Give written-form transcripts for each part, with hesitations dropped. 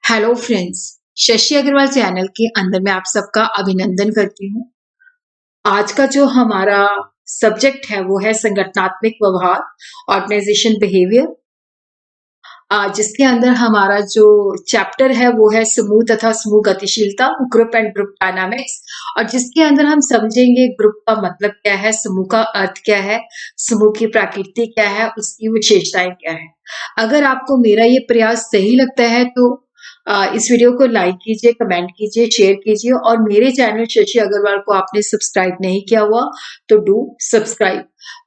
Hello friends. Shashi Agrawal channel के अंदर मैं आप सबका अभिनंदन करती हूँ। आज का जो हमारा सब्जेक्ट है वो है संगठनात्मक व्यवहार, ऑर्गेनाइजेशन बिहेवियर। जिसके अंदर हमारा जो चैप्टर है वो है समूह तथा समूह गतिशीलता, ग्रुप एंड ग्रुप डायनामिक्स। और जिसके अंदर हम समझेंगे ग्रुप का मतलब क्या है, समूह का अर्थ क्या है, समूह की प्रकृति क्या है, उसकी विशेषताएं क्या है। अगर आपको मेरा ये प्रयास सही लगता है तो इस वीडियो को लाइक कीजिए, कमेंट कीजिए, शेयर कीजिए। और मेरे चैनल शशि अग्रवाल को आपने सब्सक्राइब नहीं किया हुआ तो डू सब्सक्राइब।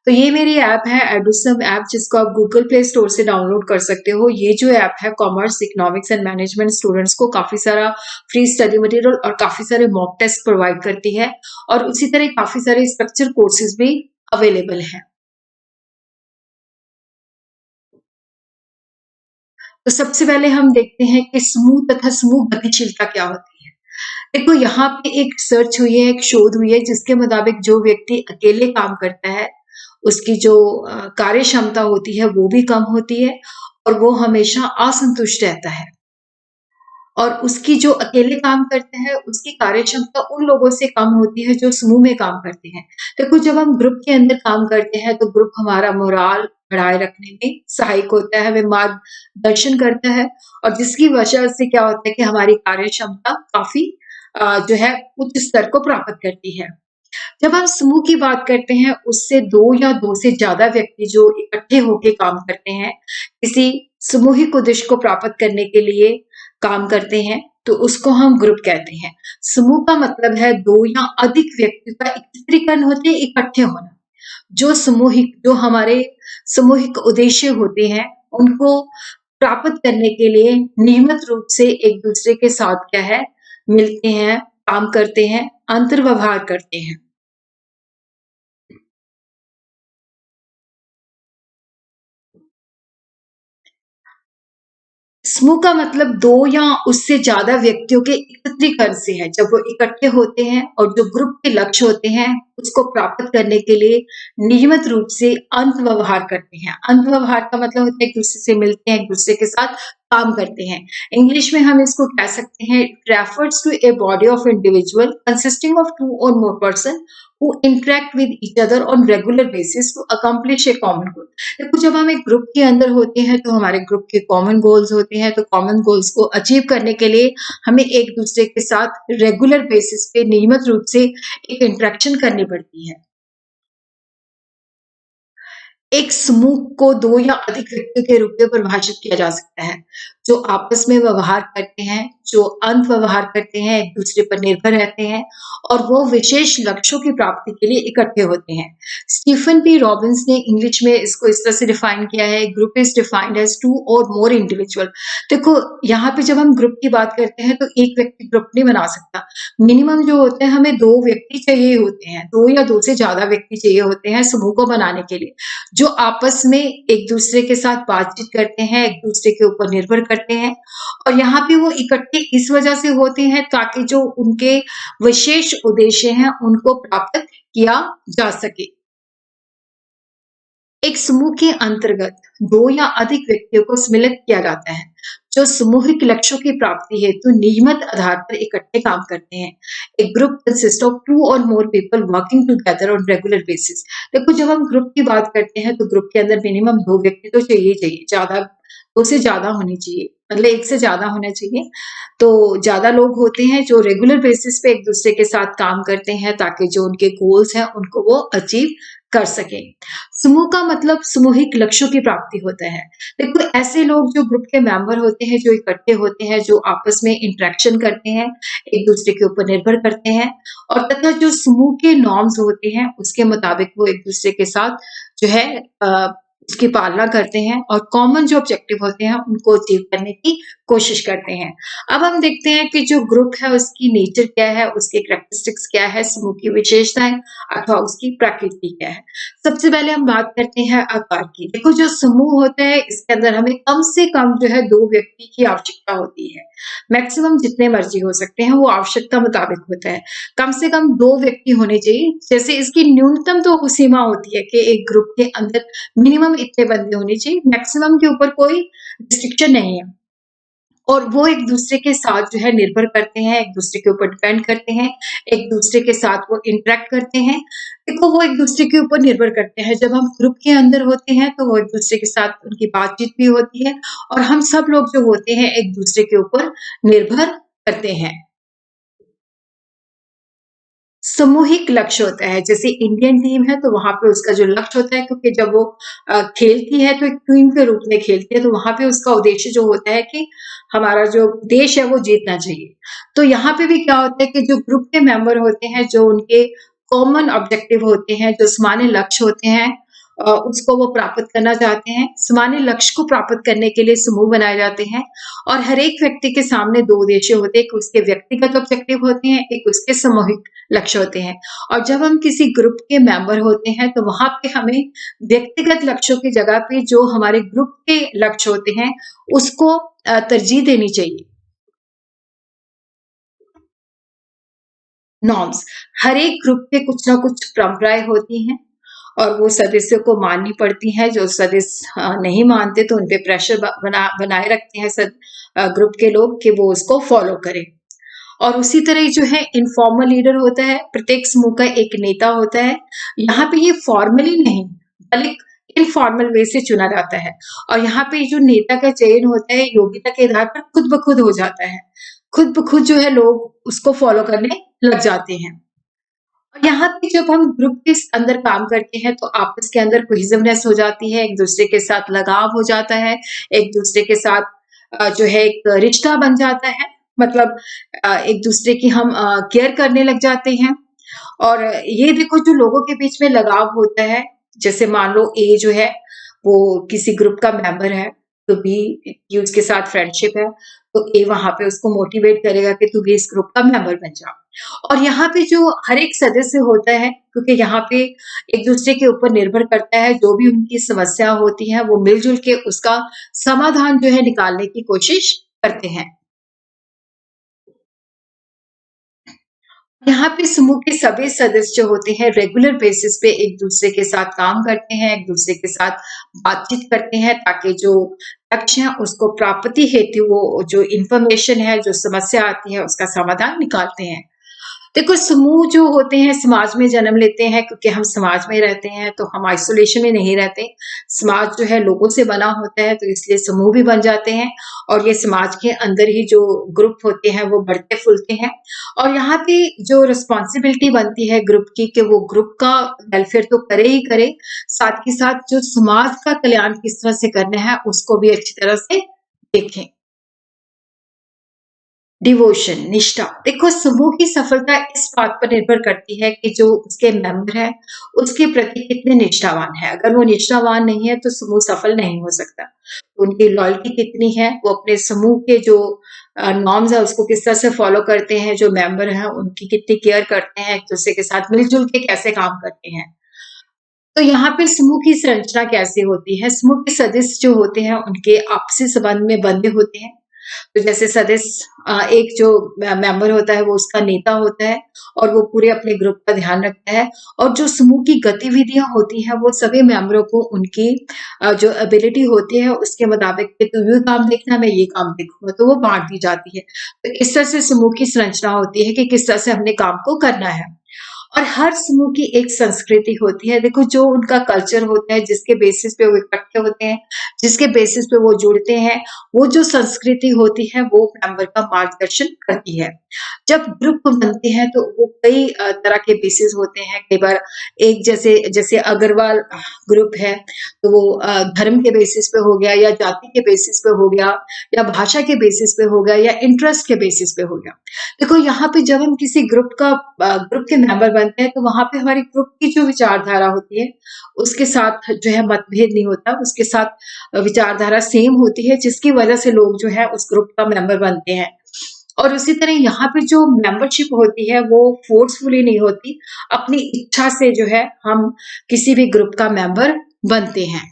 तो ये मेरी ऐप है एडुसम ऐप, जिसको आप गूगल प्ले स्टोर से डाउनलोड कर सकते हो। ये जो ऐप है commerce, economics and management students को काफी सारा फ्री स्टडी मटेरियल और काफी सारे मॉक टेस्ट प्रोवाइड करती है। और उसी तरह काफी सारे स्ट्रक्चर कोर्सेज भी अवेलेबल हैं। तो सबसे पहले हम देखते हैं कि समूह तथा समूह गतिशीलता क्या होती है। देखो, यहाँ पे एक सर्च हुई है, एक शोध हुई है, जिसके मुताबिक जो व्यक्ति अकेले काम करता है उसकी जो कार्य क्षमता होती है वो भी कम होती है और वो हमेशा असंतुष्ट रहता है। और उसकी जो अकेले काम करते हैं उसकी कार्य क्षमता उन लोगों से कम होती है जो समूह में काम करते हैं। देखो, जब हम ग्रुप के अंदर काम करते हैं तो ग्रुप हमारा मोराल बढ़ाए रखने में सहायक होता है, हमें मार्गदर्शन करता है। और जिसकी वजह से क्या होता है कि हमारी कार्य क्षमता काफी जो है उच्च स्तर को प्राप्त करती है। जब हम समूह की बात करते हैं, उससे 2 या 2 से ज़्यादा व्यक्ति जो इकट्ठे होके काम करते हैं, किसी सामूहिक उद्देश्य को प्राप्त करने के लिए काम करते हैं, तो उसको हम ग्रुप कहते हैं। समूह का मतलब है 2 या अधिक व्यक्ति का एकत्रीकरण होते इकट्ठे होना। जो हमारे सामूहिक उद्देश्य होते हैं, उनको प्राप्त करने के लिए नियमित रूप से एक-दूसरे के साथ क्या है, मिलते हैं, काम करते हैं, अंतर्व्यवहार करते हैं। समूह का मतलब 2 या उससे ज़्यादा व्यक्तियों के एकत्रीकरण से है। जब वो इकट्ठे होते हैं और जो ग्रुप के लक्ष्य होते हैं, उसको प्राप्त करने के लिए नियमित रूप से अंत-व्यवहार करते हैं। अंत-व्यवहार का मतलब होता है एक-दूसरे से मिलते हैं, एक-दूसरे के साथ काम करते हैं। इंग्लिश में हम इसको कह सकते हैं, it refers to a body of individual consisting of 2 और more person who interact with each other on regular basis to accomplish a common goal. देखो, जब हम एक ग्रुप के अंदर होते हैं तो हमारे ग्रुप के कॉमन गोल्स होते हैं, तो कॉमन गोल्स को अचीव करने के लिए हमें एक दूसरे के साथ रेगुलर बेसिस पे नियमित रूप से एक इंटरेक्शन करनी पड़ती है। एक समूह को 2 या अधिक व्यक्तियों के रूप में परिभाषित किया जा सकता है, जो आपस में व्यवहार करते हैं, जो अंत व्यवहार करते हैं, एक-दूसरे पर निर्भर रहते हैं और वो विशेष लक्ष्यों की प्राप्ति के लिए इकट्ठे होते हैं। स्टीफन पी रॉबिन्स ने इंग्लिश में इसको इस तरह से डिफाइन किया है, ग्रुप इज़ डिफाइंड एज़ 2 और मोर इंडिविजुअल। देखो, यहाँ पे जब हम ग्रुप की बात करते हैं तो एक व्यक्ति ग्रुप नहीं बना सकता। मिनिमम जो होते हैं, हमें 2 व्यक्ति चाहिए होते हैं, 2 या 2 से ज़्यादा व्यक्ति चाहिए होते हैं समूह को बनाने के लिए। जो आपस में एक-दूसरे के साथ बातचीत करते हैं, एक-दूसरे के ऊपर निर्भर करते हैं। और यहाँ पे वो इकट्ठे इस वजह से होते हैं ताकि जो उनके विशेष उद्देश्य हैं, उनको प्राप्त किया जा सके। एक समूह के अंतर्गत 2 या अधिक व्यक्तियों को सम्मिलित किया जाता है, जो सामूहिक लक्ष्यों की प्राप्ति हेतु नियमित आधार पर इकट्ठे काम करते हैं। एक ग्रुप कंसिस्ट ऑफ 2 और more people working together on regular basis. देखो, जब हम ग्रुप की बात करते हैं तो ग्रुप के अंदर मिनिमम 2 व्यक्ति तो चाहिए ही चाहिए, ज़्यादा 2 से ज़्यादा होने चाहिए, मतलब 1 से ज़्यादा होना चाहिए। तो ज़्यादा लोग होते हैं जो रेगुलर बेसिस पे एक-दूसरे के साथ काम करते हैं ताकि जो उनके गोल्स हैं, उनको वो अचीव कर सकें। समूह का मतलब सामूहिक लक्ष्यों की प्राप्ति होता है। देखो, ऐसे लोग जो ग्रुप के मेंबर होते हैं, जो इकट्ठे होते हैं, जो आपस में इंटरेक्शन करते हैं, एक-दूसरे के ऊपर निर्भर करते हैं और तथा जो समूह के नॉर्म्स होते हैं, उसके मुताबिक वो एक-दूसरे के साथ जो है उसकी पालना करते हैं और कॉमन जो ऑब्जेक्टिव होते हैं, उनको अचीव करने की कोशिश करते हैं। अब हम देखते हैं कि जो ग्रुप है, उसकी नेचर क्या है, उसके कैरेक्टरिस्टिक्स क्या है, समूह की विशेषताएँ अथवा उसकी प्रकृति क्या है। सबसे पहले हम बात करते हैं आकार की। देखो, जो समूह होता है, इसके अंदर हमें कम से कम जो है 2 व्यक्ति की आवश्यकता होती है। मैक्सिमम जितने मर्ज़ी हो सकते हैं, वो आवश्यकता मुताबिक होता है। कम से कम 2 व्यक्ति होने चाहिए। जैसे इसकी न्यूनतम तो सीमा होती है कि एक ग्रुप के अंदर मिनिमम इतने बंदे होने चाहिए, मैक्सिमम के ऊपर कोई रिस्ट्रिक्शन नहीं है। और वो एक दूसरे के साथ जो है निर्भर करते हैं, एक दूसरे के ऊपर डिपेंड करते हैं, एक दूसरे के साथ वो इंटरैक्ट करते हैं। देखो वो एक दूसरे के ऊपर निर्भर करते हैं, जब हम ग्रुप के अंदर होते हैं तो वो एक दूसरे के साथ उनकी बातचीत भी होती है और हम सब लोग जो होते हैं एक दूसरे के ऊपर निर्भर करते हैं। सामूहिक लक्ष्य होता है, जैसे इंडियन टीम है तो वहाँ पे उसका जो लक्ष्य होता है, क्योंकि जब वो खेलती है तो एक टीम के रूप में खेलती है, तो वहाँ पे उसका उद्देश्य जो होता है कि हमारा जो देश है वो जीतना चाहिए। तो यहाँ पे भी क्या होता है कि जो ग्रुप के मेंबर होते हैं, जो उनके कॉमन ऑब्जेक्टिव होते हैं, जो सामान्य लक्ष्य होते हैं, उसको वो प्राप्त करना चाहते हैं। सामान्य लक्ष्य को प्राप्त करने के लिए समूह बनाए जाते हैं और हर एक व्यक्ति के सामने 2 उद्देश्य होते हैं, एक उसके व्यक्तिगत ऑब्जेक्टिव होते हैं, एक उसके सामूहिक लक्ष्य होते हैं। और जब हम किसी ग्रुप के मेंबर होते हैं, तो वहाँ पे हमें व्यक्तिगत लक्ष्यों की जगह पे जो हमारे ग्रुप के लक्ष्य होते हैं, उसको तरजीह देनी चाहिए। नॉर्म्स, हर एक ग्रुप के कुछ ना कुछ परंपराएँ होती हैं और वो सदस्यों को माननी पड़ती हैं। जो सदस्य नहीं मानते तो उन पे प्रेशर बनाए रखते हैं ग्रुप के लोग कि वो उसको फॉलो करें। और उसी तरह जो है इनफॉर्मल लीडर होता है, प्रत्येक समूह का एक नेता होता है। यहाँ पे ये फॉर्मली नहीं, बल्कि इनफॉर्मल वे से चुना जाता है और यहाँ पे जो नेता का चयन होता है योग्यता के आधार पर खुद ब खुद हो जाता है। खुद ब खुद जो है लोग उसको फॉलो करने लग जाते हैं। और यहाँ पे जब हम ग्रुप के अंदर काम करते हैं तो आपस के अंदर कोहेसिवनेस हो जाती है, एक दूसरे के साथ लगाव हो जाता है, एक दूसरे के साथ जो है एक रिश्ता बन जाता है। मतलब एक दूसरे की हम केयर करने लग जाते हैं। और ये देखो जो लोगों के बीच में लगाव होता है, जैसे मान लो ए जो है वो किसी ग्रुप का मेंबर है, तो बी की उसके साथ फ्रेंडशिप है, तो ए वहां पे उसको मोटिवेट करेगा कि तू भी इस ग्रुप का मेंबर बन जा। और यहाँ पे जो हर एक सदस्य होता है, क्योंकि यहाँ पे एक दूसरे के ऊपर निर्भर करता है, जो भी उनकी समस्या होती है वो मिलजुल के उसका समाधान जो है निकालने की कोशिश करते हैं। यहाँ पे समूह के सभी सदस्य जो होते हैं रेगुलर बेसिस पे एक दूसरे के साथ काम करते हैं, एक दूसरे के साथ बातचीत करते हैं ताकि जो लक्ष्य है उसको प्राप्ति हेतु वो जो इन्फॉर्मेशन है, जो समस्या आती है उसका समाधान निकालते हैं। देखो समूह जो होते हैं समाज में जन्म लेते हैं, क्योंकि हम समाज में रहते हैं तो हम आइसोलेशन में नहीं रहते। समाज जो है लोगों से बना होता है तो इसलिए समूह भी बन जाते हैं और ये समाज के अंदर ही जो ग्रुप होते हैं वो बढ़ते फूलते हैं। और यहाँ पे जो रिस्पॉन्सिबिलिटी बनती है ग्रुप की कि वो ग्रुप का वेलफेयर तो करे ही करे, साथ ही साथ जो समाज का कल्याण किस तरह से करना है उसको भी अच्छी तरह से देखें। डिवोशन, निष्ठा। देखो समूह की सफलता इस बात पर निर्भर करती है कि जो उसके मेंबर है, उसके प्रति कितने निष्ठावान है। अगर वो निष्ठावान नहीं है तो समूह सफल नहीं हो सकता। उनकी लॉयल्टी कितनी है, वो अपने समूह के जो नॉर्म्स है उसको किस तरह से फॉलो करते हैं, जो मेंबर हैं उनकी कितनी केयर करते हैं, एक-दूसरे के साथ मिल-जुल के कैसे काम करते हैं। तो यहाँ पे समूह की संरचना कैसे होती है? समूह के सदस्य जो होते हैं उनके आपसी संबंध में बंधे होते हैं। तो जैसे सदस्य एक जो मेंबर होता है वो उसका नेता होता है और वो पूरे अपने ग्रुप का ध्यान रखता है और जो समूह की गतिविधियां होती हैं वो सभी मेंबरों को उनकी जो एबिलिटी होती है उसके मुताबिक कि तू ये काम देखना, मैं ये काम देखूंगा, तो वो बांट दी जाती है। तो इस तरह से समूह की संरचना होती है कि किस तरह से हमने काम को करना है। और हर समूह की एक संस्कृति होती है। देखो जो उनका कल्चर होता है, जिसके बेसिस पे वो इकट्ठे होते हैं, जिसके बेसिस पे वो जुड़ते हैं, वो जो संस्कृति होती है वो मेंबर का मार्गदर्शन करती है। जब ग्रुप बनते हैं तो वो कई तरह के बेसिस होते हैं। कई बार एक जैसे जैसे अग्रवाल ग्रुप है तो वो धर्म के बेसिस पे हो गया या जाति के बेसिस पे हो गया या भाषा के बेसिस पे हो गया या इंटरेस्ट के बेसिस पे हो गया। देखो यहाँ पे जब हम किसी ग्रुप के मेंबर बनते हैं तो वहाँ पे हमारी ग्रुप की जो विचारधारा होती है उसके साथ जो है मतभेद नहीं होता, उसके साथ विचारधारा सेम होती है जिसकी वजह से लोग जो है उस ग्रुप का मेंबर बनते हैं। और उसी तरह यहाँ पे जो मेंबरशिप होती है वो फोर्सफुली नहीं होती, अपनी इच्छा से जो है हम किसी भी ग्रुप का मेंबर बनते हैं।